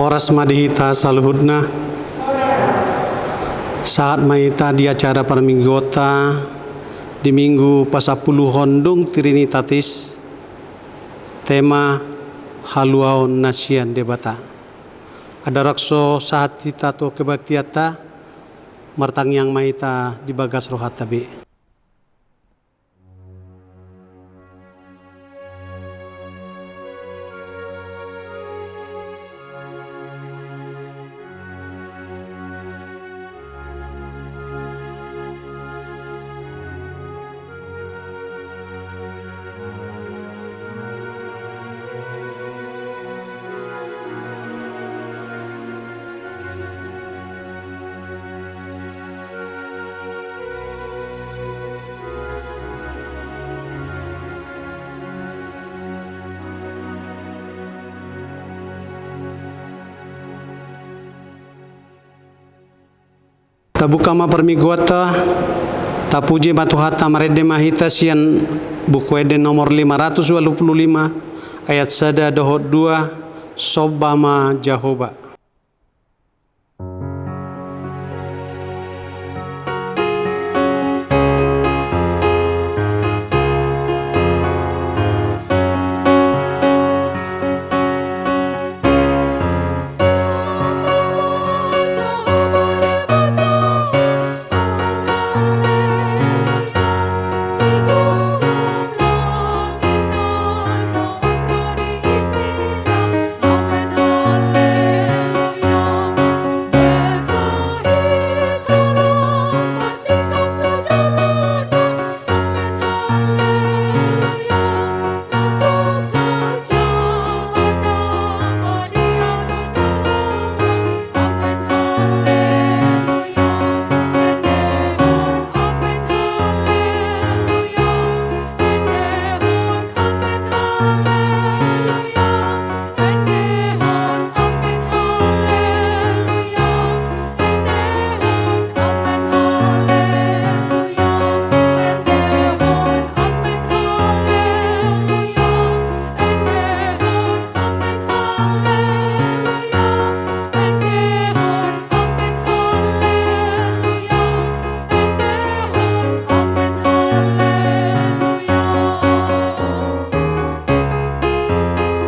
Oras madihita saluhudna saat maita di acara perminggota di minggu pasapuluh hondung Trinitatis, tema haluaon nasian debata. Ada rakso saat kita to kebaktiata martang yang maita di bagas rohat tabi. Tabukama permigota tapuji matuhata marede mahita sian buku eden nomor 525 ayat sada dohot 2 Sobama Jahoba.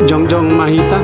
Jongjong mahita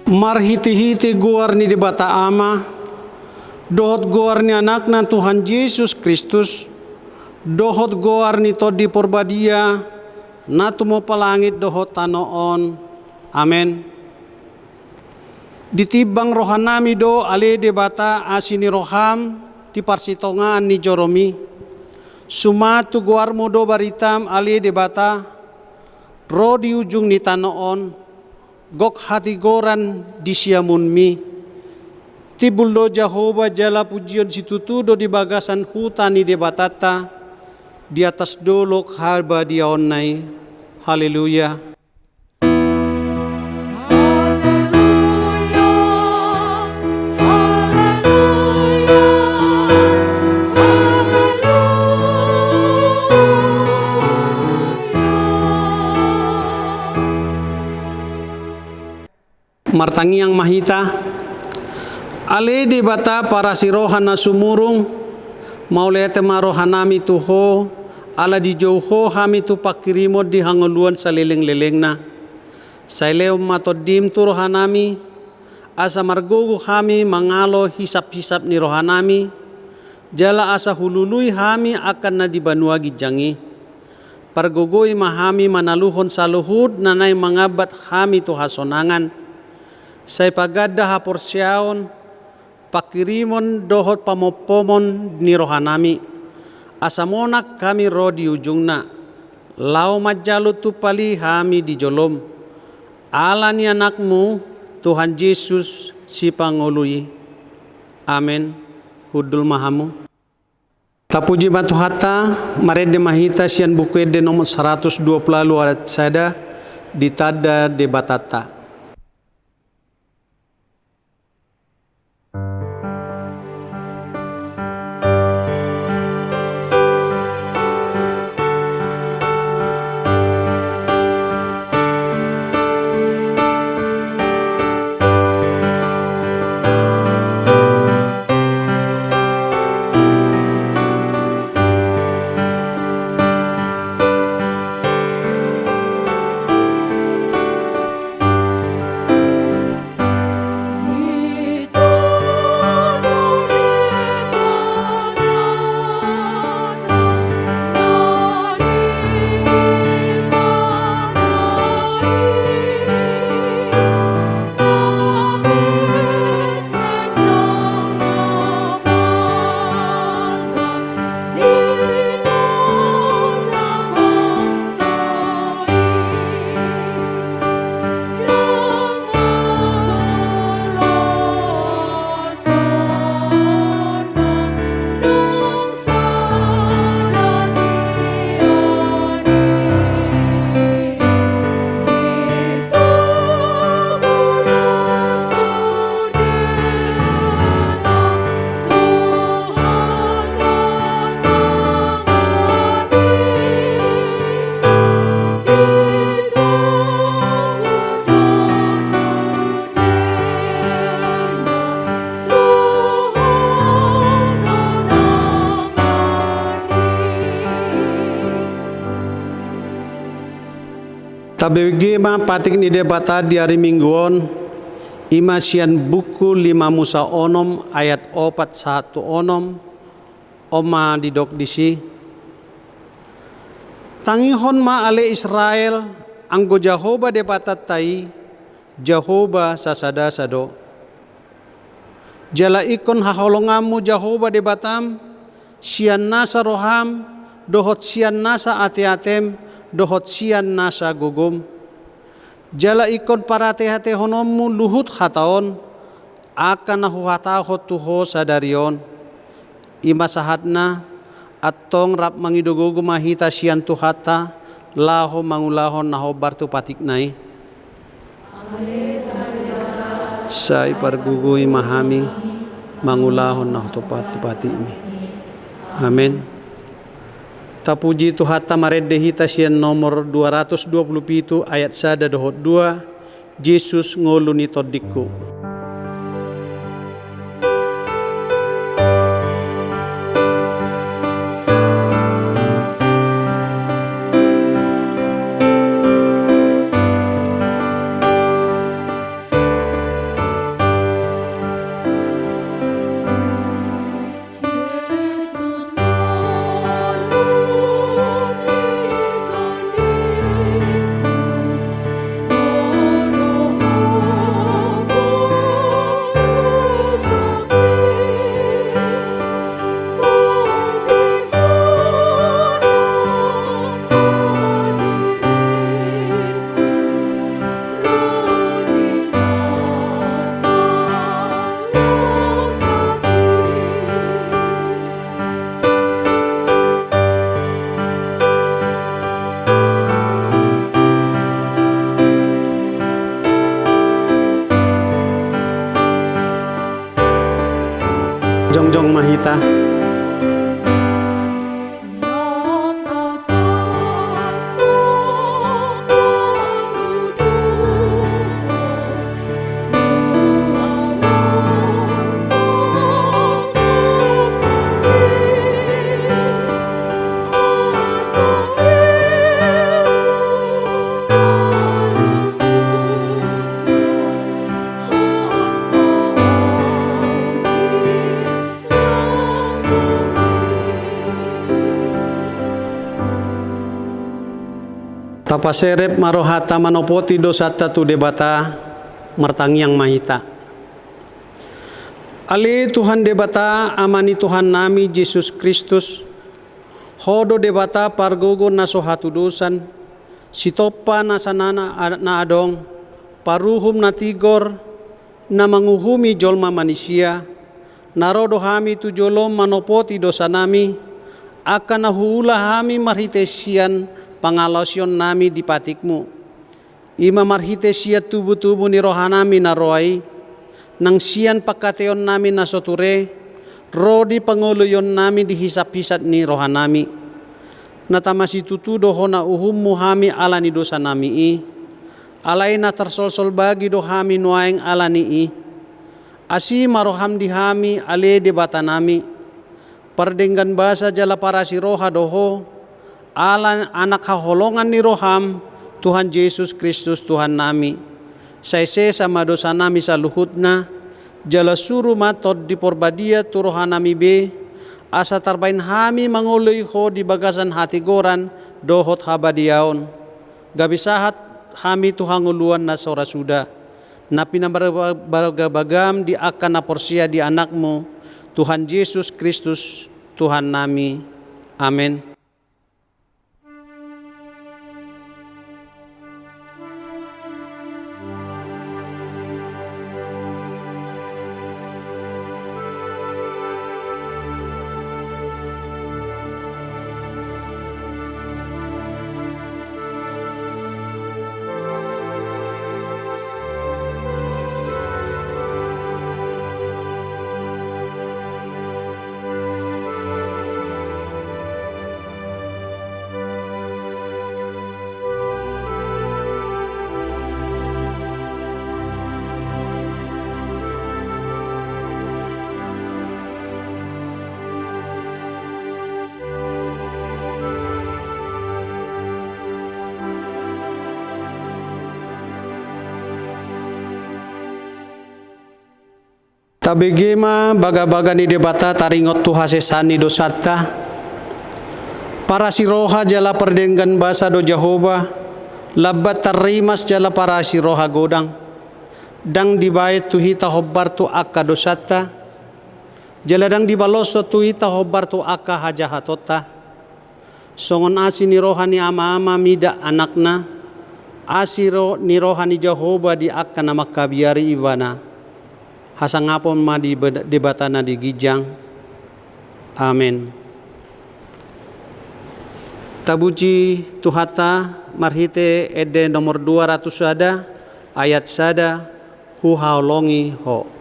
marhiti-hiti guar ni debata ama dohot guar ni anakna Tuhan Yesus Kristus dohot guar ni todi porbadia natumo palangit dohot tanoon amen. Ditibang rohanami do ale debata asini roham ti parsitongan ni joromi sumatu guar modo baritam ale debata ro di ujung ni tanoon gok hati goran di siamunmi tibuldo Jahoba jala pujian situtudo di bagasan hutani debatata di atas dolok harba dia onnai. Haleluya. Haleluya. Martangi yang mahita, ale di bata para sirohan na sumurung, maulete marohanami tuho, ala di jauho hami tu pakirimo di hangoluan sa leleng-leleng na. Sa ileo matodim tu rohanami, asa margogo kami mangalo hisap-hisap ni rohanami, jala asa hulului hami akan na di banua gijangi. Pargogoy mahami manaluhon sa luhud nanay mangabat hami tu hasonangan. Say pagadda haporsyaon, pakirimon dohot pamopomon ni rohanami. Asamonak kami ro di ujung na, lau majalo tu pali hami di jolom. Ala ni anakmu, Tuhan Yesus si Pangului. Amin. Hudul mahamu. Tapuji batu hata, marede mahita sian buku de nomor 120 alat sada, ditada de batata. Tabegema patik ni debata di hari mingguon, imasian buku 5 Musa onom ayat 41 onom, oma didok disi. Tangihon ma ale Israel, anggo Jehovah debatat tai, Jehovah sasada sado. Jala ikon haholongamu Jehovah debatam, sian nasa roham, dohot sian nasa ate-atem, dohot sian nasa gugum. Jala ikon parate-hate honommu luhut hataon, akan nahu hatahot tuho sadarion. Ima sahatna, atong rap mangidogogo mahita sian tuhata, laho mangulahon naho bartu patiknai. Say pargugui mahami, mangulahon naho to bartu patikmi. Amin. Tapuji Tuhata marede hita sian nomor 227 ayat 1 dohot 2, Yesus ngoluni todiku. Jongjong mahita. Papaserep marohata manopoti dosata tu debata martangyang mahita. Ali Tuhan debata amani Tuhan nami Yesus Kristus. Hodo debata pargogo na sohatu dosan. Sitopa na sanana na adong. Paruhum na tigor na manguhumi jolma manusia. Narodo hami tu jolom manopoti dosa nami. Akan nahuula hami marhitesian pangalosyon nami di patikmu. Ima marhitesia tubuh-tubuh ni rohanami na roai. Nang siyan pagkateon nami na soture. Rodi panguluyon nami dihisap-hisap ni rohanami. Natamasi tutudo ho na uhummu hami alani dosa nami i. Alay na tarsol-sol bagi do hami nuaing alani i. Asi maroham di hami ale debata nami. Pardenggan bahasa jala para si roha doho. Alan anak haholongan ni roham. Tuhan Yesus Kristus Tuhan nami. Saise sama dosa nami sa luhut na. Jala suru matod di porbadia tu roha nami be. Asa tarbain hami manguloy ho di bagasan hati goran. Dohot habadiaon. Gabisahat hami tuhanguluan na sora suda. Na pinabagam di akan na porsia di anakmu. Tuhan Yesus Kristus Tuhan nami. Amin. Tabegema baga-baga ni debata taringot tu hasesani dosata. Para siroha jala perdenggan basa do Jehovah. Labat tarimas jala para siroha godang. Dang dibayat tu hita hobbar tu akka dosata. Jala dang dibaloso tu hita hobbar tu akka hajahatota. Songon asi ni roha ni ama-ama mida anakna. Asiro ni roha ni Jehovah di akka na makabiari ibana. Hasangapon ma di debatana di gijang. Amin. Tabuji tuhata marhite ede nomor 200 sada ayat sada hu haolongi ho.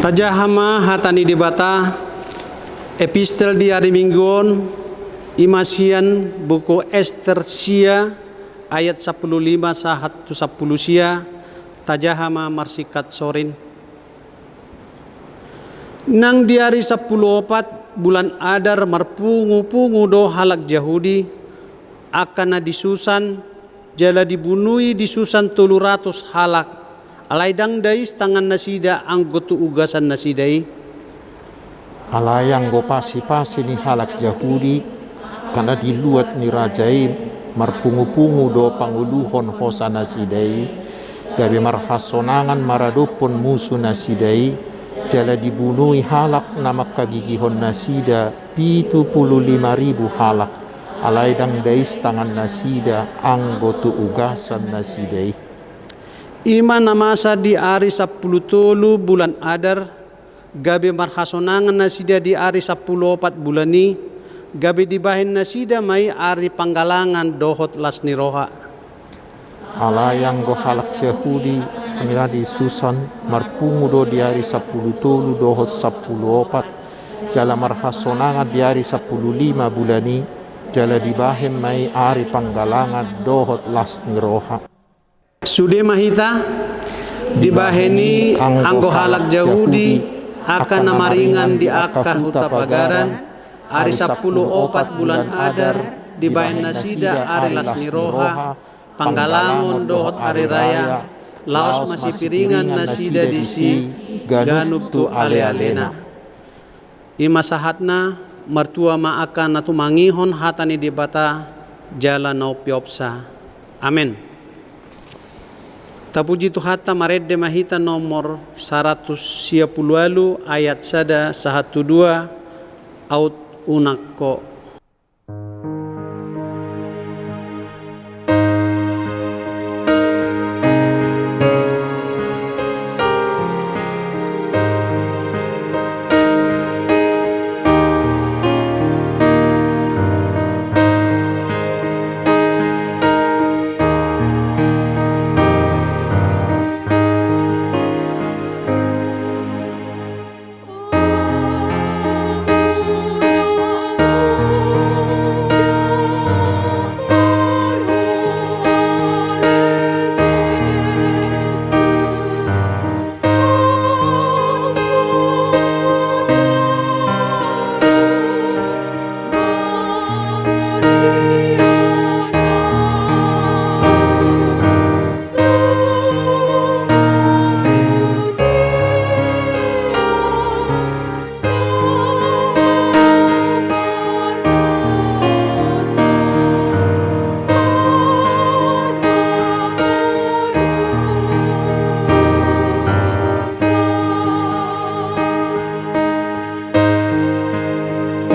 Tajahama hatani debata epistel di hari mingguon imasian buku Ester sia ayat 15 sahat 10 sia tajahama marsikat sorin. Nang di hari 14 bulan Adar marpungu-pungu do halak Yahudi akan na disusan jala dibunuhi disusan 300 halak. Alaydang dais tangan nasida ang gotu ugasan nasidai. Alayang go pasi-pasi ni halak Yahudi karena diluat ni rajai marpungu-pungu do panguluhon hosa nasidai gabi marhasonangan maradupon musuh nasidai jala dibunuhi halak nama kagigihon nasida 75.000 halak alaidang dais tangan nasida anggotu ugasan nasidai. Ima namasa di hari 10 bulan Adar, gabe marhasonangan nasida di hari 14 bulan ni, gabe dibahin nasida mai hari panggalangan dohot lasni roha. Alayang go halak Yahudi miradi susan marpungudo di hari 10 dohot 14 jala marhasonangan di hari 15 bulani jala dibahin mai hari panggalangan dohot lasni roha. Sude mahita dibaheni anggo halak Yahudi akan namaringan di akka huta pagaran hari 14 bulan Adar dibahen nasida hari lasni roha panggalangon dohot hari raya laos masih piringan nasida disi ganub tu ale-alena. Ima sahatna mertua ma akan natu mangihon hatani di bata jala nau piopsa. Amin. Tapuji tu hatta maredde mahita nomor 110 ayat sada 102 out unakko.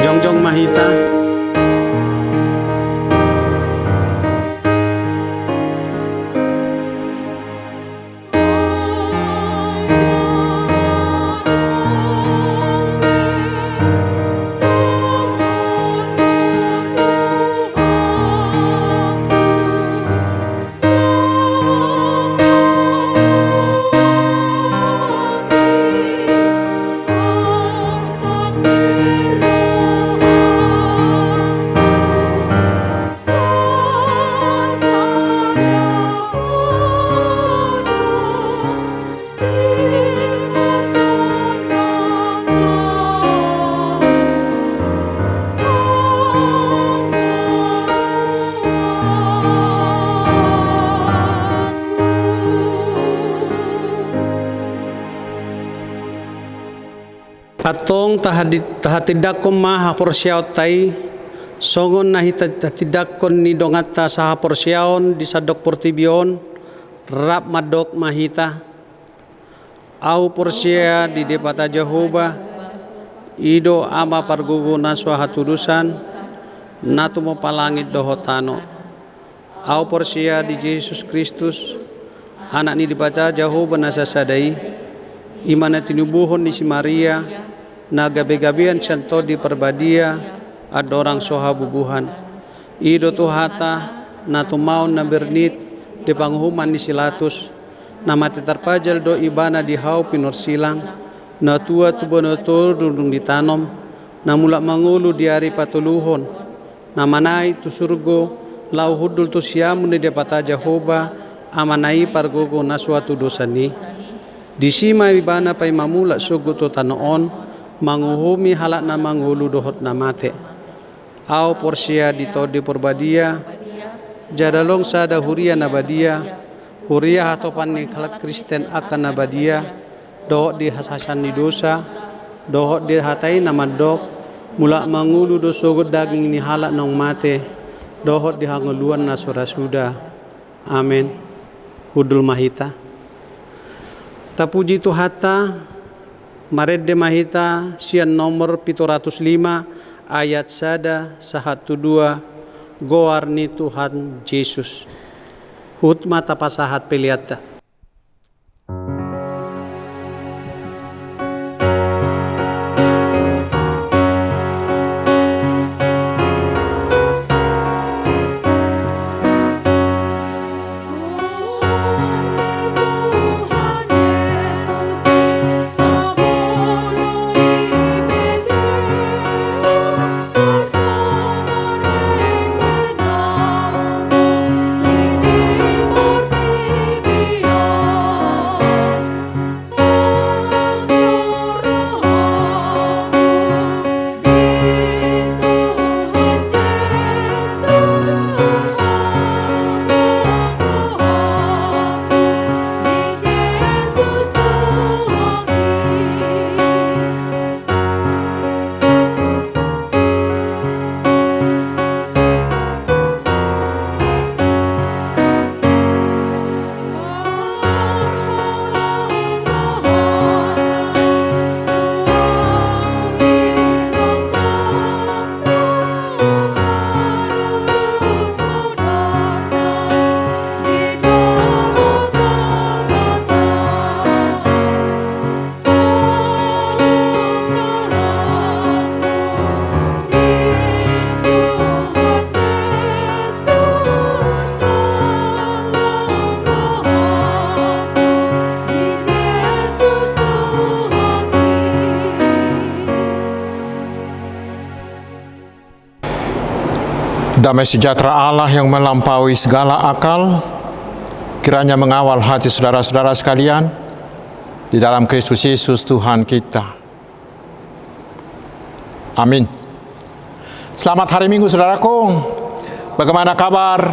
Jongjong mahita atong tahatidak maha porsiaw tay songon tahatidak ni dongata saha porsiaon di sadok portibion rap madok mahita au porsia di depata Jehovah ido ama pargugo naswa hatudusan natu mo palangit dohotano au porsia di Yesus Kristus anak ni depata Jehovah nasasadai imana tinubuhon ni si Maria na gabi-gabian santo di perbadia adorang soha bubuhan ido tuhata na tumaon na bernit di panghuman ni silatus na mati terpajal do ibana di hau pinorsilang na tua tubonotor dudung ditanom na mula mangulu di hari patuluhon na manai tu surgo lau hudul tu siamun di depata Jehovah amanai pargogo na suatu dosani disima ibana pay mamula sugo tu tanoon manguhumi halak na mangulu dohot na mate au porsia ditodi porbadia jadalong sada huria nabadia huria hatopan ni kalak Kristen akan nabadia dohot di hasasan ni dosa dohot di hatai nama dok mula mangulu do sogot daging ni halak nong mate dohot di hanguluan na surasuda. Amin. Hudul mahita tapuji tu hatta Maredde Mahita sian nomor 705 ayat 1 goar ni Tuhan Yesus. Hut mata pasahat peliata. Damai sejahtera Allah yang melampaui segala akal, kiranya mengawal hati saudara-saudara sekalian di dalam Kristus Yesus Tuhan kita. Amin. Selamat hari Minggu saudaraku. Bagaimana kabar?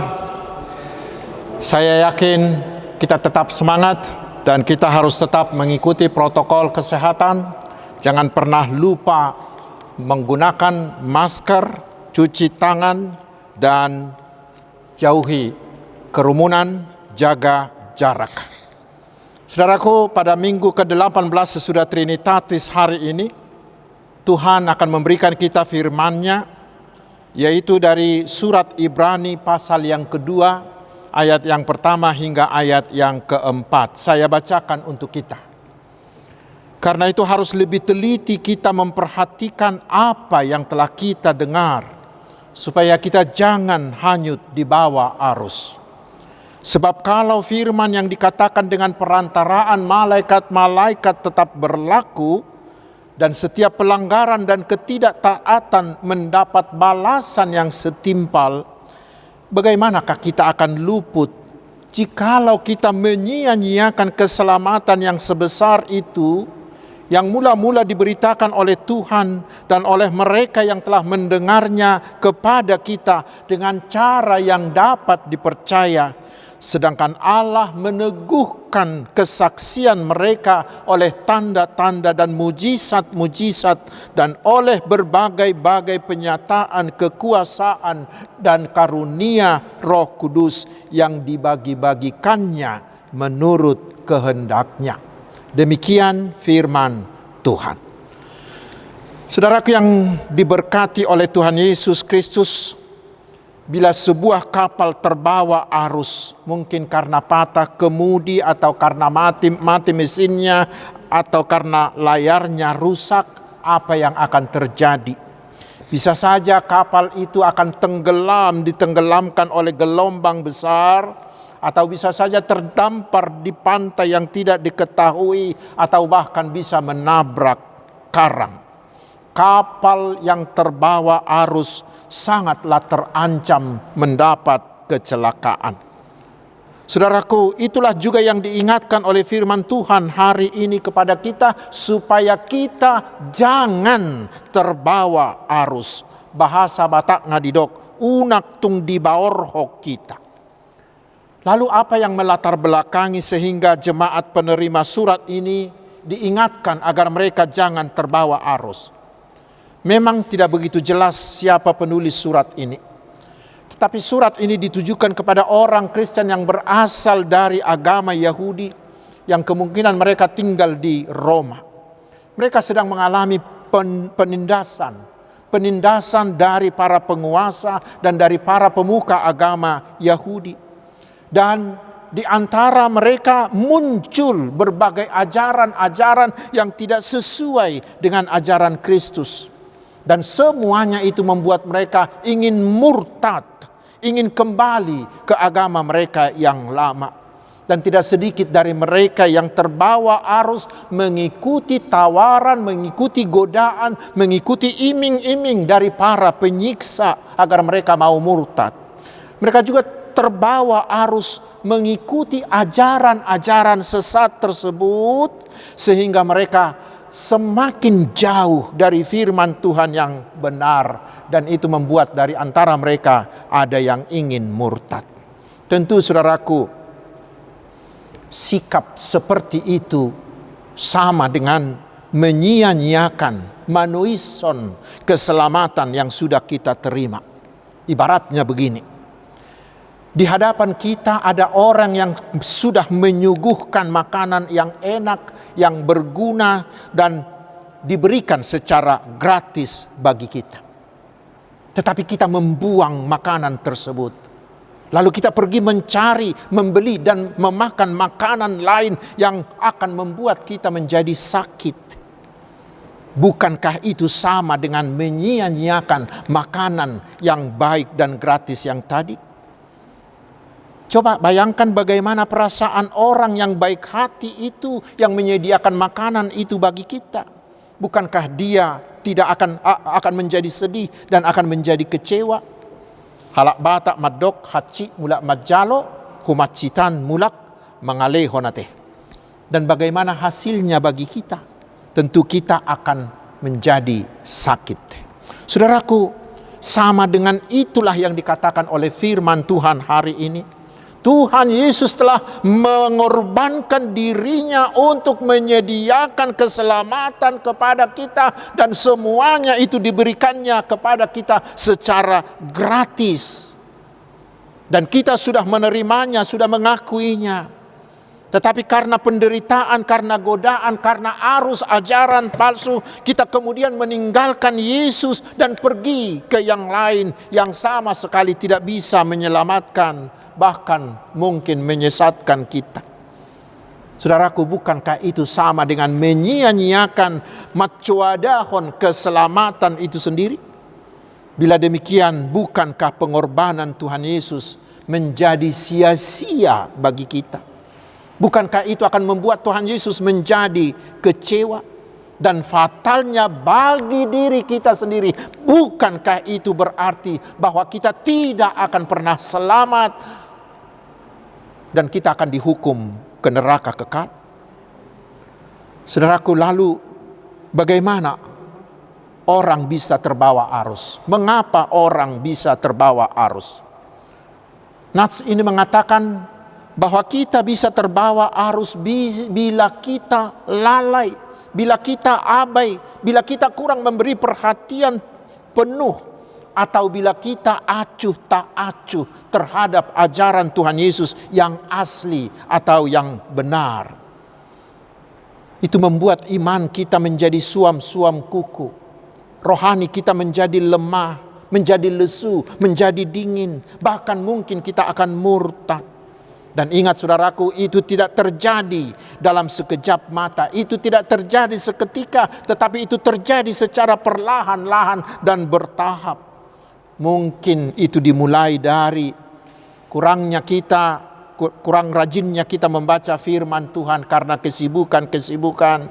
Saya yakin kita tetap semangat dan kita harus tetap mengikuti protokol kesehatan. Jangan pernah lupa menggunakan masker, cuci tangan, dan jauhi kerumunan, jaga jarak. Saudaraku, pada minggu ke-18 sesudah Trinitatis hari ini, Tuhan akan memberikan kita firman-Nya, yaitu dari surat Ibrani pasal yang kedua, ayat yang pertama hingga ayat yang keempat. Saya bacakan untuk kita. Karena itu harus lebih teliti kita memperhatikan apa yang telah kita dengar, supaya kita jangan hanyut di bawah arus. Sebab kalau firman yang dikatakan dengan perantaraan malaikat-malaikat tetap berlaku, dan setiap pelanggaran dan ketidaktaatan mendapat balasan yang setimpal, bagaimanakah kita akan luput jikalau kita menyia-nyiakan keselamatan yang sebesar itu, yang mula-mula diberitakan oleh Tuhan dan oleh mereka yang telah mendengarnya kepada kita dengan cara yang dapat dipercaya, sedangkan Allah meneguhkan kesaksian mereka oleh tanda-tanda dan mujizat-mujizat dan oleh berbagai-bagai penyataan kekuasaan dan karunia Roh Kudus yang dibagi-bagikannya menurut kehendak-Nya. Demikian firman Tuhan. Saudaraku yang diberkati oleh Tuhan Yesus Kristus, bila sebuah kapal terbawa arus, mungkin karena patah kemudi atau karena mati mesinnya atau karena layarnya rusak, apa yang akan terjadi? Bisa saja kapal itu akan ditenggelamkan oleh gelombang besar, atau bisa saja terdampar di pantai yang tidak diketahui, atau bahkan bisa menabrak karang. Kapal yang terbawa arus sangatlah terancam mendapat kecelakaan. Saudaraku, itulah juga yang diingatkan oleh firman Tuhan hari ini kepada kita, supaya kita jangan terbawa arus. Bahasa Batak ngadidok, unak tung di baorhok kita. Lalu apa yang melatar belakangi sehingga jemaat penerima surat ini diingatkan agar mereka jangan terbawa arus? Memang tidak begitu jelas siapa penulis surat ini. Tetapi surat ini ditujukan kepada orang Kristen yang berasal dari agama Yahudi, yang kemungkinan mereka tinggal di Roma. Mereka sedang mengalami penindasan dari para penguasa dan dari para pemuka agama Yahudi. Dan di antara mereka muncul berbagai ajaran-ajaran yang tidak sesuai dengan ajaran Kristus. Dan semuanya itu membuat mereka ingin murtad, ingin kembali ke agama mereka yang lama. Dan tidak sedikit dari mereka yang terbawa arus mengikuti tawaran, mengikuti godaan, mengikuti iming-iming dari para penyiksa agar mereka mau murtad. Mereka juga terbawa arus mengikuti ajaran-ajaran sesat tersebut sehingga mereka semakin jauh dari firman Tuhan yang benar, dan itu membuat dari antara mereka ada yang ingin murtad. Tentu saudaraku, sikap seperti itu sama dengan menyia-nyiakan manuison keselamatan yang sudah kita terima. Ibaratnya begini, di hadapan kita ada orang yang sudah menyuguhkan makanan yang enak, yang berguna, dan diberikan secara gratis bagi kita. Tetapi kita membuang makanan tersebut. Lalu kita pergi mencari, membeli, dan memakan makanan lain yang akan membuat kita menjadi sakit. Bukankah itu sama dengan menyia-nyiakan makanan yang baik dan gratis yang tadi? Coba bayangkan bagaimana perasaan orang yang baik hati itu yang menyediakan makanan itu bagi kita. Bukankah dia tidak akan menjadi sedih dan akan menjadi kecewa? Halak batak madok haci mulak majalo humacitan mulak mengalehonate. Dan bagaimana hasilnya bagi kita? Tentu kita akan menjadi sakit. Saudaraku, sama dengan itulah yang dikatakan oleh firman Tuhan hari ini. Tuhan Yesus telah mengorbankan dirinya untuk menyediakan keselamatan kepada kita, dan semuanya itu diberikannya kepada kita secara gratis. Dan kita sudah menerimanya, sudah mengakuinya. Tetapi karena penderitaan, karena godaan, karena arus ajaran palsu, kita kemudian meninggalkan Yesus dan pergi ke yang lain yang sama sekali tidak bisa menyelamatkan, bahkan mungkin menyesatkan kita. Saudaraku, bukankah itu sama dengan menyia-nyiakan matcuadahon keselamatan itu sendiri? Bila demikian, bukankah pengorbanan Tuhan Yesus menjadi sia-sia bagi kita? Bukankah itu akan membuat Tuhan Yesus menjadi kecewa dan fatalnya bagi diri kita sendiri? Bukankah itu berarti bahwa kita tidak akan pernah selamat dan kita akan dihukum ke neraka kekal? Saudaraku, lalu bagaimana orang bisa terbawa arus? Mengapa orang bisa terbawa arus? Nats ini mengatakan bahwa kita bisa terbawa arus bila kita lalai, bila kita abai, bila kita kurang memberi perhatian penuh, atau bila kita acuh tak acuh terhadap ajaran Tuhan Yesus yang asli atau yang benar. Itu membuat iman kita menjadi suam-suam kuku. Rohani kita menjadi lemah, menjadi lesu, menjadi dingin. Bahkan mungkin kita akan murtad. Dan ingat saudaraku, itu tidak terjadi dalam sekejap mata. Itu tidak terjadi seketika, tetapi itu terjadi secara perlahan-lahan dan bertahap. Mungkin itu dimulai dari kurang rajinnya kita membaca firman Tuhan karena kesibukan.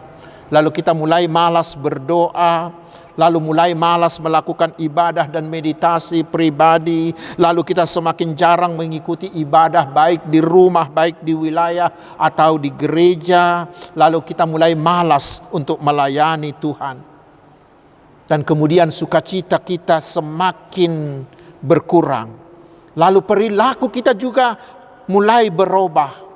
Lalu kita mulai malas berdoa, lalu mulai malas melakukan ibadah dan meditasi pribadi. Lalu kita semakin jarang mengikuti ibadah baik di rumah, baik di wilayah atau di gereja. Lalu kita mulai malas untuk melayani Tuhan. Dan kemudian sukacita kita semakin berkurang. Lalu perilaku kita juga mulai berubah.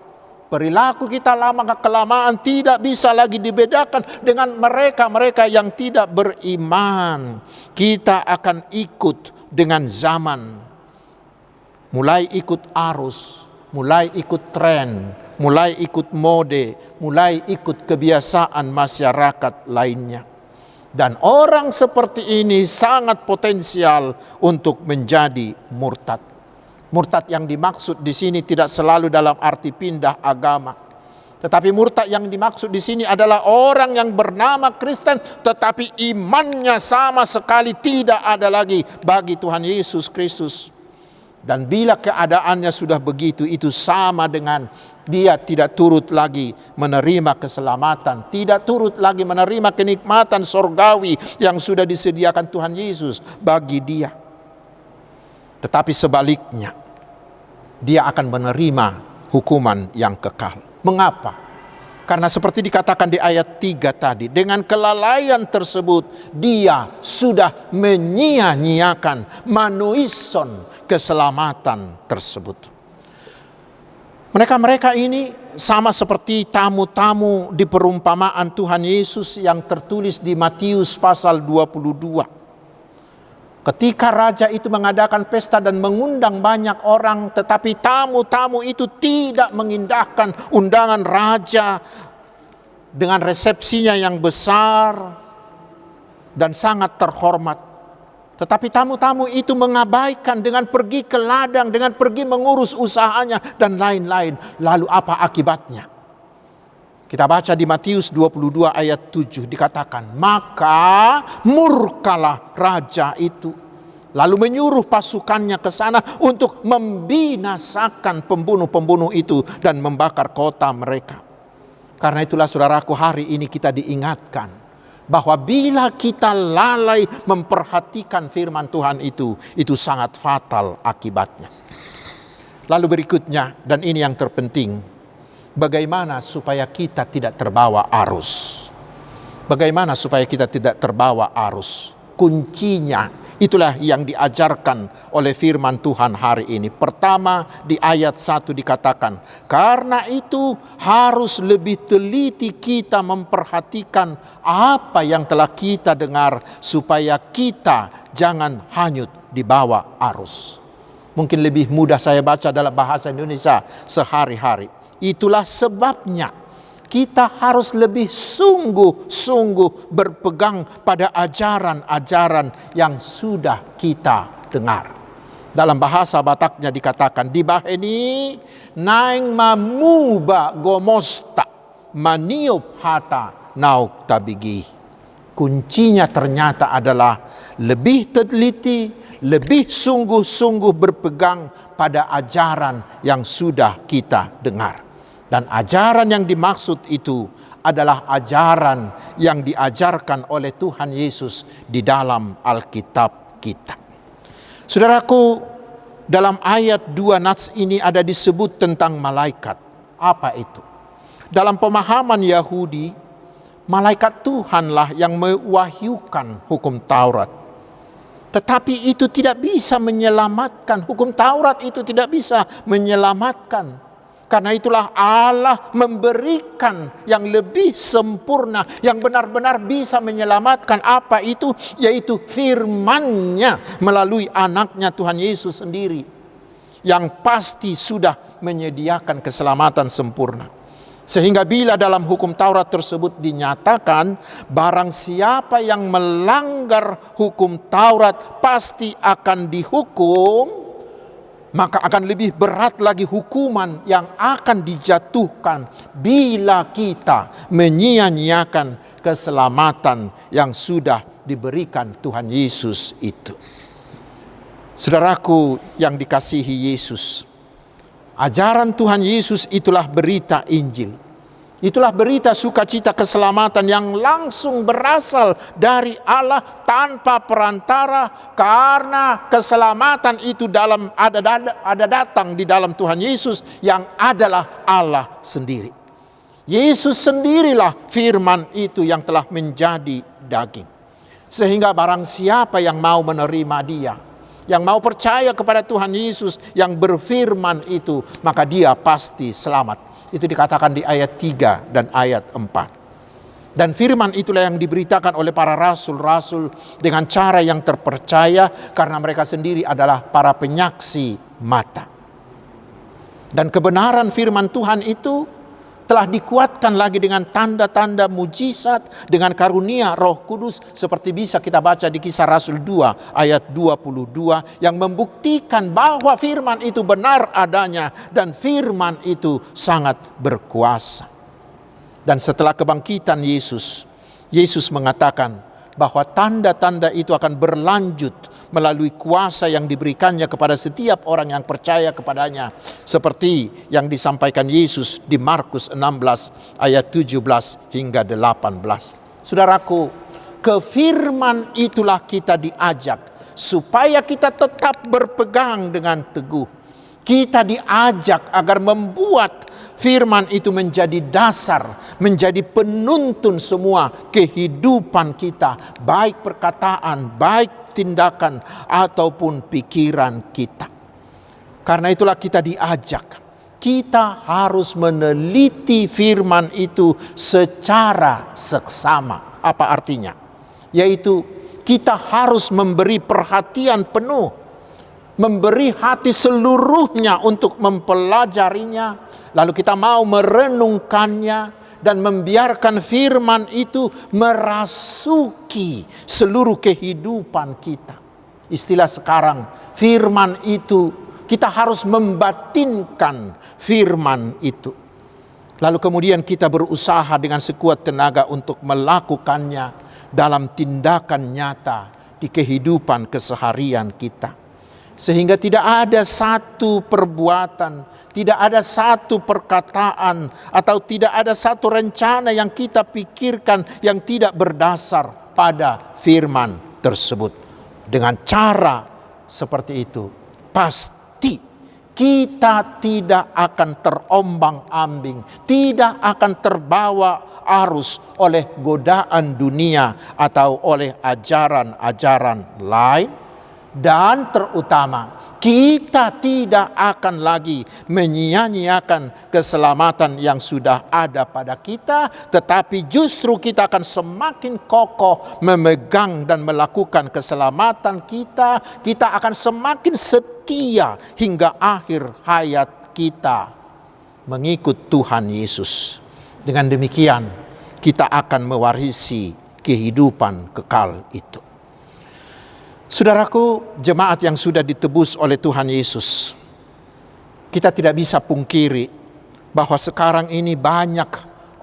Perilaku kita lama-kelamaan tidak bisa lagi dibedakan dengan mereka-mereka yang tidak beriman. Kita akan ikut dengan zaman. Mulai ikut arus, mulai ikut tren, mulai ikut mode, mulai ikut kebiasaan masyarakat lainnya. Dan orang seperti ini sangat potensial untuk menjadi murtad. Murtad yang dimaksud di sini tidak selalu dalam arti pindah agama. Tetapi murtad yang dimaksud di sini adalah orang yang bernama Kristen tetapi imannya sama sekali tidak ada lagi bagi Tuhan Yesus Kristus. Dan bila keadaannya sudah begitu, itu sama dengan dia tidak turut lagi menerima keselamatan, tidak turut lagi menerima kenikmatan surgawi yang sudah disediakan Tuhan Yesus bagi dia. Tetapi sebaliknya, dia akan menerima hukuman yang kekal. Mengapa? Karena seperti dikatakan di ayat 3 tadi, dengan kelalaian tersebut dia sudah menyia-nyiakan manuison keselamatan tersebut. Mereka ini sama seperti tamu-tamu di perumpamaan Tuhan Yesus yang tertulis di Matius pasal 22. Ketika raja itu mengadakan pesta dan mengundang banyak orang, tetapi tamu-tamu itu tidak mengindahkan undangan raja dengan resepsinya yang besar dan sangat terhormat. Tetapi tamu-tamu itu mengabaikan dengan pergi ke ladang, dengan pergi mengurus usahanya dan lain-lain. Lalu apa akibatnya? Kita baca di Matius 22 ayat 7 dikatakan, maka murkalah raja itu. Lalu menyuruh pasukannya ke sana untuk membinasakan pembunuh-pembunuh itu dan membakar kota mereka. Karena itulah saudaraku, hari ini kita diingatkan bahwa bila kita lalai memperhatikan firman Tuhan itu sangat fatal akibatnya. Lalu berikutnya, dan ini yang terpenting, bagaimana supaya kita tidak terbawa arus? Bagaimana supaya kita tidak terbawa arus? Kuncinya itulah yang diajarkan oleh firman Tuhan hari ini. Pertama, di ayat 1 dikatakan, karena itu harus lebih teliti kita memperhatikan apa yang telah kita dengar supaya kita jangan hanyut di bawah arus. Mungkin lebih mudah saya baca dalam bahasa Indonesia sehari-hari. Itulah sebabnya kita harus lebih sungguh-sungguh berpegang pada ajaran-ajaran yang sudah kita dengar. Dalam bahasa Bataknya dikatakan, dibaheni naing mamuba gomosta maniup hata nauk tabigi. Kuncinya ternyata adalah lebih teliti, lebih sungguh-sungguh berpegang pada ajaran yang sudah kita dengar. Dan ajaran yang dimaksud itu adalah ajaran yang diajarkan oleh Tuhan Yesus di dalam Alkitab kita. Saudaraku, dalam ayat 2 nats ini ada disebut tentang malaikat. Apa itu? Dalam pemahaman Yahudi, malaikat Tuhanlah yang mewahyukan hukum Taurat. Tetapi itu tidak bisa menyelamatkan. Hukum Taurat itu tidak bisa menyelamatkan. Karena itulah Allah memberikan yang lebih sempurna, yang benar-benar bisa menyelamatkan. Apa itu? Yaitu firman-Nya melalui anaknya Tuhan Yesus sendiri. Yang pasti sudah menyediakan keselamatan sempurna. Sehingga bila dalam hukum Taurat tersebut dinyatakan, barang siapa yang melanggar hukum Taurat pasti akan dihukum, maka akan lebih berat lagi hukuman yang akan dijatuhkan bila kita menyia-nyiakan keselamatan yang sudah diberikan Tuhan Yesus itu. Saudaraku yang dikasihi Yesus, ajaran Tuhan Yesus itulah berita Injil. Itulah berita sukacita keselamatan yang langsung berasal dari Allah tanpa perantara, karena keselamatan itu ada datang di dalam Tuhan Yesus yang adalah Allah sendiri. Yesus sendirilah firman itu yang telah menjadi daging. Sehingga barang siapa yang mau menerima Dia, yang mau percaya kepada Tuhan Yesus yang berfirman itu, maka dia pasti selamat. Itu dikatakan di ayat 3 dan ayat 4. Dan firman itulah yang diberitakan oleh para rasul-rasul dengan cara yang terpercaya, karena mereka sendiri adalah para penyaksi mata. Dan kebenaran firman Tuhan itu telah dikuatkan lagi dengan tanda-tanda mujizat, dengan karunia Roh Kudus, seperti bisa kita baca di Kisah Rasul 2 ayat 22 yang membuktikan bahwa firman itu benar adanya dan firman itu sangat berkuasa. Dan setelah kebangkitan Yesus mengatakan bahwa tanda-tanda itu akan berlanjut melalui kuasa yang diberikannya kepada setiap orang yang percaya kepadanya, seperti yang disampaikan Yesus di Markus 16 ayat 17 hingga 18. Saudaraku, ke firman itulah kita diajak supaya kita tetap berpegang dengan teguh. Kita diajak agar membuat firman itu menjadi dasar, menjadi penuntun semua kehidupan kita, baik perkataan, baik tindakan, ataupun pikiran kita. Karena itulah kita diajak, kita harus meneliti firman itu secara seksama. Apa artinya? Yaitu kita harus memberi perhatian penuh, memberi hati seluruhnya untuk mempelajarinya. Lalu kita mau merenungkannya dan membiarkan firman itu merasuki seluruh kehidupan kita. Istilah sekarang, firman itu, kita harus membatinkan firman itu. Lalu kemudian kita berusaha dengan sekuat tenaga untuk melakukannya dalam tindakan nyata di kehidupan keseharian kita. Sehingga tidak ada satu perbuatan, tidak ada satu perkataan, atau tidak ada satu rencana yang kita pikirkan yang tidak berdasar pada firman tersebut. Dengan cara seperti itu, pasti kita tidak akan terombang-ambing, tidak akan terbawa arus oleh godaan dunia atau oleh ajaran-ajaran lain. Dan terutama, kita tidak akan lagi menyia-nyiakan keselamatan yang sudah ada pada kita, tetapi justru kita akan semakin kokoh memegang dan melakukan keselamatan kita. Kita akan semakin setia hingga akhir hayat kita mengikut Tuhan Yesus. Dengan demikian, kita akan mewarisi kehidupan kekal itu. Saudaraku, jemaat yang sudah ditebus oleh Tuhan Yesus, kita tidak bisa pungkiri bahwa sekarang ini banyak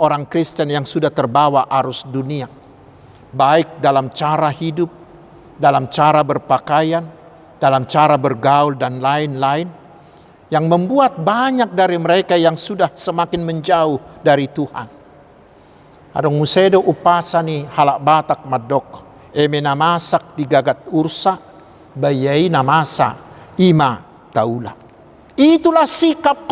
orang Kristen yang sudah terbawa arus dunia, baik dalam cara hidup, dalam cara berpakaian, dalam cara bergaul dan lain-lain, yang membuat banyak dari mereka yang sudah semakin menjauh dari Tuhan. Adong musedo upasani halak batak madok, eme namasak di gagat ursa, bayai namasa ima taula. Itulah sikap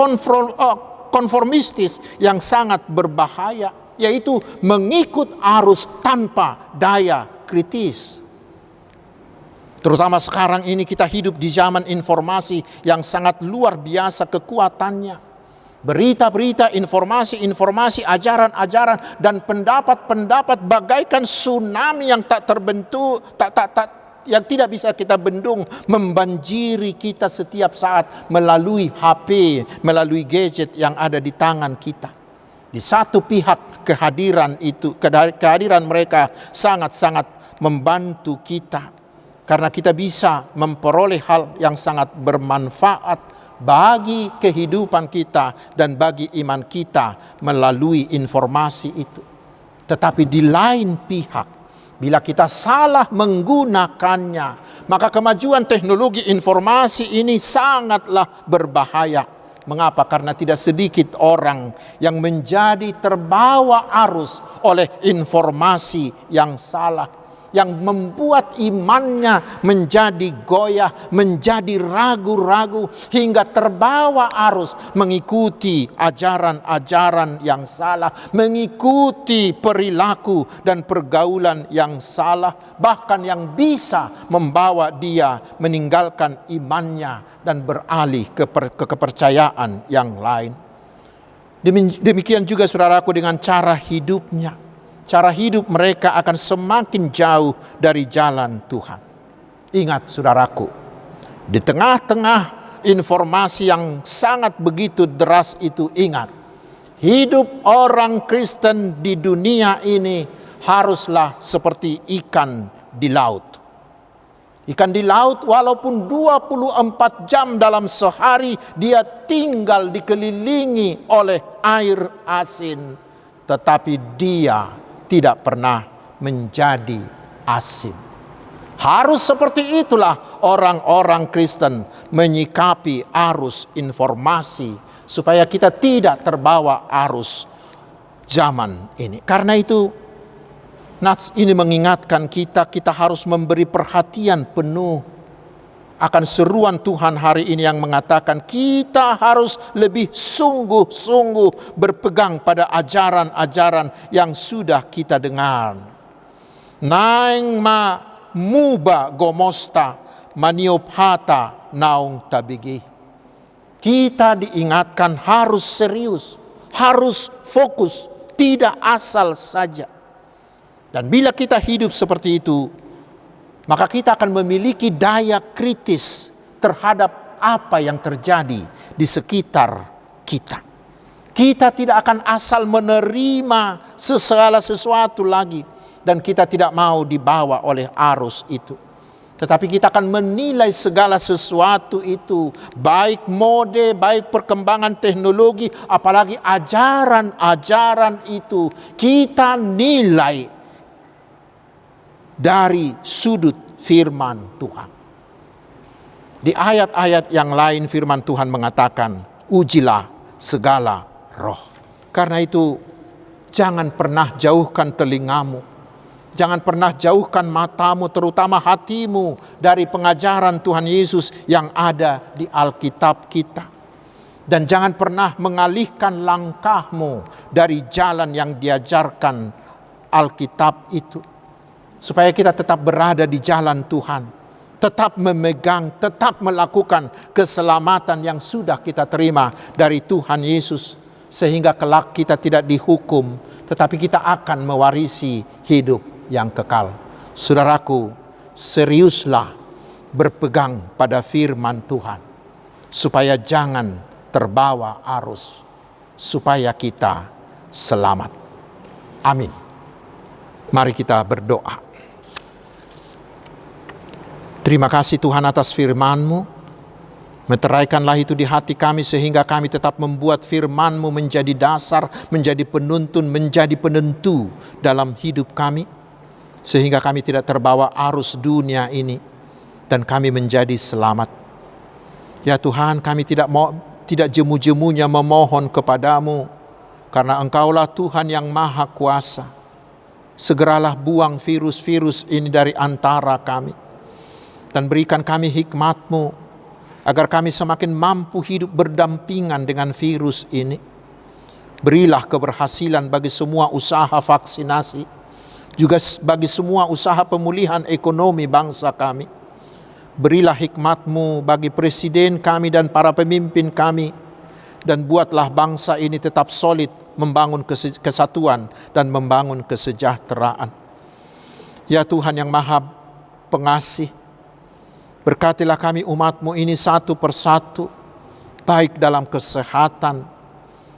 konformistis yang sangat berbahaya, yaitu mengikut arus tanpa daya kritis. Terutama sekarang ini kita hidup di zaman informasi yang sangat luar biasa kekuatannya. Berita-berita, informasi-informasi, ajaran-ajaran, dan pendapat-pendapat bagaikan tsunami yang tak terbentuk, yang tidak bisa kita bendung, membanjiri kita setiap saat melalui HP, melalui gadget yang ada di tangan kita. Di satu pihak kehadiran mereka sangat-sangat membantu kita, karena kita bisa memperoleh hal yang sangat bermanfaat bagi kehidupan kita dan bagi iman kita melalui informasi itu. Tetapi di lain pihak, bila kita salah menggunakannya, maka kemajuan teknologi informasi ini sangatlah berbahaya. Mengapa? Karena tidak sedikit orang yang menjadi terbawa arus oleh informasi yang salah, yang membuat imannya menjadi goyah, menjadi ragu-ragu, hingga terbawa arus mengikuti ajaran-ajaran yang salah, mengikuti perilaku dan pergaulan yang salah, bahkan yang bisa membawa dia meninggalkan imannya dan beralih ke kepercayaan yang lain. Demikian juga saudaraku dengan cara hidupnya. Cara hidup mereka akan semakin jauh dari jalan Tuhan. Ingat saudaraku, di tengah-tengah informasi yang sangat begitu deras itu. Ingat, hidup orang Kristen di dunia ini haruslah seperti ikan di laut. Ikan di laut walaupun 24 jam dalam sehari dia tinggal dikelilingi oleh air asin, tetapi dia tidak pernah menjadi asin. Harus seperti itulah orang-orang Kristen menyikapi arus informasi supaya kita tidak terbawa arus zaman ini. Karena itu Nats ini mengingatkan kita harus memberi perhatian penuh akan seruan Tuhan hari ini yang mengatakan kita harus lebih sungguh-sungguh berpegang pada ajaran-ajaran yang sudah kita dengar. Naing ma muba gomosta maniophata naung tabigi. Kita diingatkan harus serius, harus fokus, tidak asal saja. Dan bila kita hidup seperti itu, maka kita akan memiliki daya kritis terhadap apa yang terjadi di sekitar kita. Kita tidak akan asal menerima segala sesuatu lagi, dan kita tidak mau dibawa oleh arus itu. Tetapi kita akan menilai segala sesuatu itu, baik mode, baik perkembangan teknologi, apalagi ajaran-ajaran itu, kita nilai dari sudut firman Tuhan. Di ayat-ayat yang lain firman Tuhan mengatakan, ujilah segala roh. Karena itu jangan pernah jauhkan telingamu, jangan pernah jauhkan matamu, terutama hatimu dari pengajaran Tuhan Yesus yang ada di Alkitab kita. Dan jangan pernah mengalihkan langkahmu dari jalan yang diajarkan Alkitab itu. Supaya kita tetap berada di jalan Tuhan, tetap memegang, tetap melakukan keselamatan yang sudah kita terima dari Tuhan Yesus. Sehingga kelak kita tidak dihukum, tetapi kita akan mewarisi hidup yang kekal. Saudaraku, seriuslah berpegang pada firman Tuhan, supaya jangan terbawa arus, supaya kita selamat. Amin. Mari kita berdoa. Terima kasih Tuhan atas firman-Mu. Meteraikanlah itu di hati kami sehingga kami tetap membuat firman-Mu menjadi dasar, menjadi penuntun, menjadi penentu dalam hidup kami. Sehingga kami tidak terbawa arus dunia ini dan kami menjadi selamat. Ya Tuhan, kami tidak jemu-jemunya memohon kepadamu, karena Engkaulah Tuhan yang maha kuasa. Segeralah buang virus-virus ini dari antara kami. Dan berikan kami hikmat-Mu, agar kami semakin mampu hidup berdampingan dengan virus ini. Berilah keberhasilan bagi semua usaha vaksinasi, juga bagi semua usaha pemulihan ekonomi bangsa kami. Berilah hikmat-Mu bagi presiden kami dan para pemimpin kami, dan buatlah bangsa ini tetap solid membangun kesatuan dan membangun kesejahteraan. Ya Tuhan yang maha pengasih, berkatilah kami umat-Mu ini satu persatu, baik dalam kesehatan.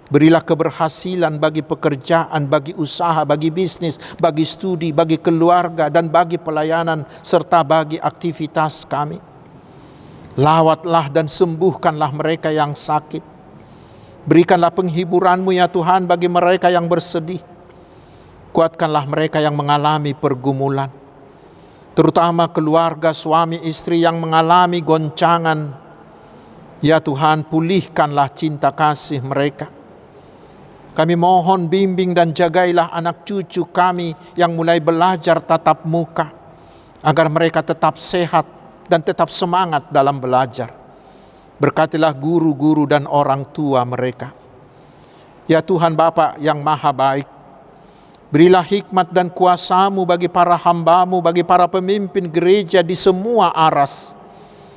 Berilah keberhasilan bagi pekerjaan, bagi usaha, bagi bisnis, bagi studi, bagi keluarga, dan bagi pelayanan, serta bagi aktivitas kami. Lawatlah dan sembuhkanlah mereka yang sakit. Berikanlah penghiburan-Mu ya Tuhan bagi mereka yang bersedih. Kuatkanlah mereka yang mengalami pergumulan, terutama keluarga suami istri yang mengalami goncangan. Ya Tuhan, pulihkanlah cinta kasih mereka. Kami mohon bimbing dan jagailah anak cucu kami yang mulai belajar tatap muka, agar mereka tetap sehat dan tetap semangat dalam belajar. Berkatilah guru-guru dan orang tua mereka. Ya Tuhan Bapa yang maha baik, berilah hikmat dan kuasa-Mu bagi para hamba-Mu, bagi para pemimpin gereja di semua aras,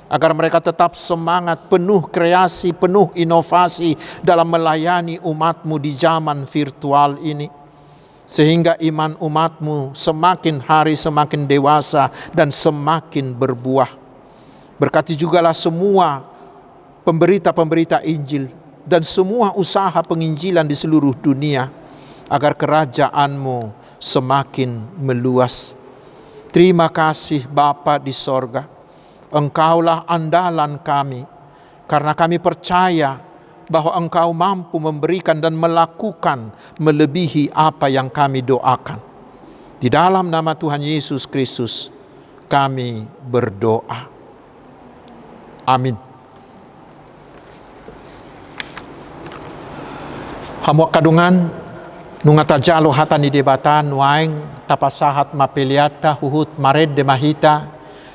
agar mereka tetap semangat, penuh kreasi, penuh inovasi dalam melayani umat-Mu di zaman virtual ini. Sehingga iman umat-Mu semakin hari semakin dewasa dan semakin berbuah. Berkati jugalah semua pemberita-pemberita Injil, dan semua usaha penginjilan di seluruh dunia, agar kerajaan-Mu semakin meluas. Terima kasih Bapa di sorga, Engkaulah andalan kami, karena kami percaya bahwa Engkau mampu memberikan dan melakukan melebihi apa yang kami doakan. Di dalam nama Tuhan Yesus Kristus kami berdoa. Amin. Hamuak kadungan nungata jalo hatani debatan waing tapasahat mapeliata huhut mared de mahita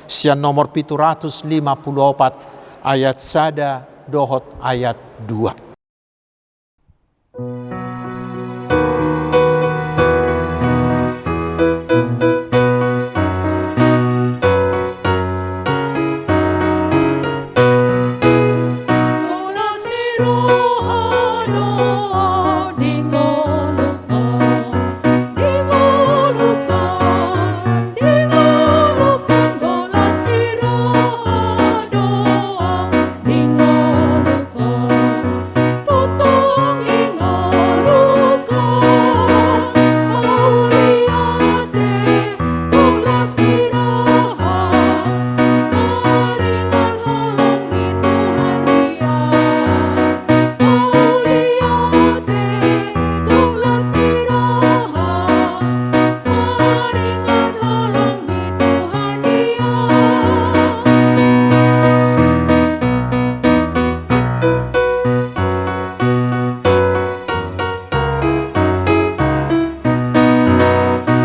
sian nomor 754 ayat sada dohot ayat 2.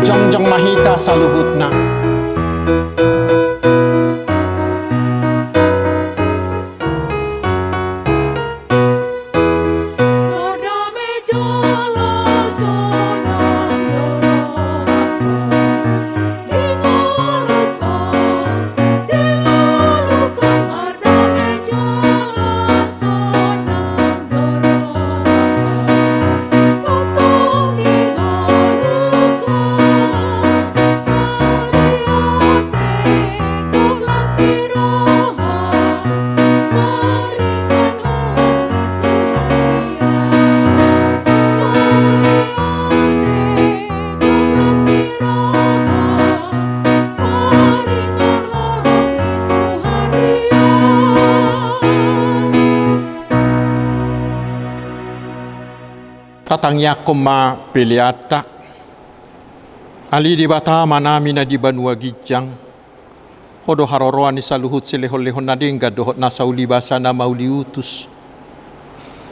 Jongjong mahita saluhutna. Tatangya koma peliata ali di bata manami na di Banua Gijang hodo haroroan ni saluhut silehon-lehon na dingga dohot nasa ulibasa na mauliutus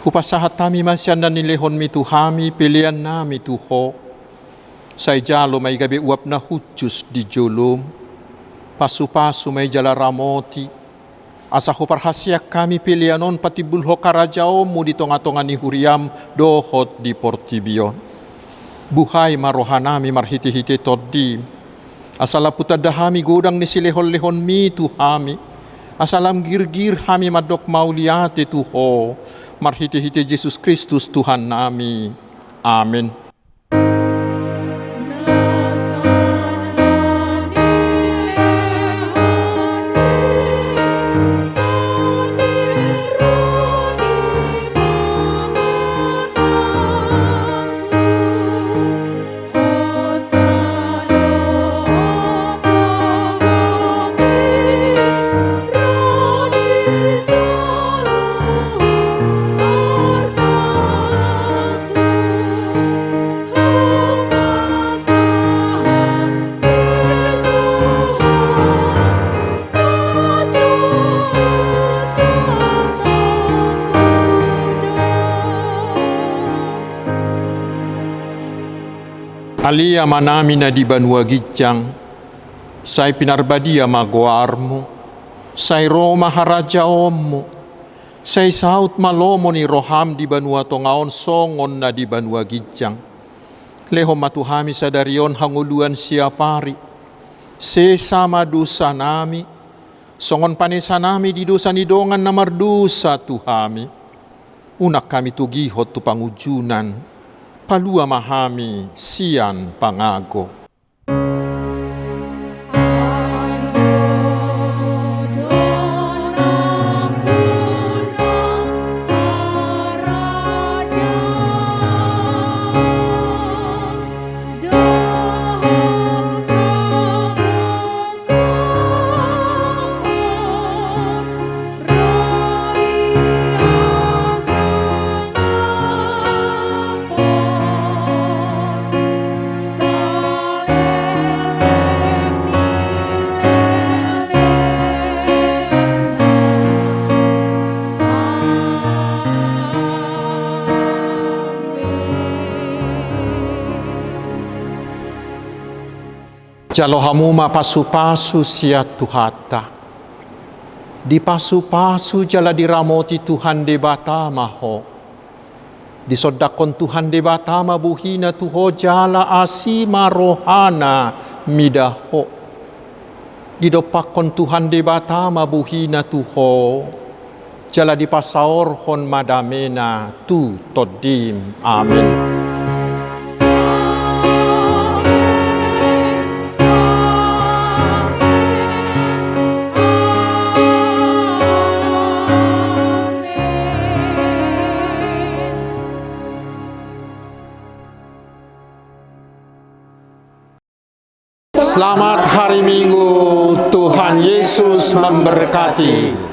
hupasahat tami masyan na nilehon mituhami pilihan na mituho say jalo may gabi uap na hujus di jolom pasu-pasu may jala ramoti asa ho parhasyak kami pilianon pati bulho karajao mu di tonga-tonga ni huriam dohot di Portibion. Buhay marohanami marhiti-hiti toddi. Asala putadahami godang ni silehon-lehon mi tuhami. Asalam girgir hami madok mauliate tuho. Marhiti-hiti Yesus Kristus Tuhan nami. Amin. Alia manami na di Banua Gijang, say pinarbadia magoarmo, say Roma harajaommo, say saut malomo ni roham di Banua Tongaon songon na di Banua Gijang. Leho matuhami sa darion hanguluan siapari, se sama dosa nami, songon panesa nami di dosa ni dongan na mardusa tuhami. Unak kami tugihot tu pangujunan, palua mahami sian pangago. Jalo hamuma pasu-pasu sia Tuhata. Di pasu-pasu jala diramoti Tuhan debata maho. Di sodakon Tuhan debata mabuhina tuho jala asima rohana midaho. Di dopakon Tuhan debata mabuhina tuho jala di pasaorhon madamena tu todim. Amin. Selamat hari Minggu, Tuhan Yesus memberkati.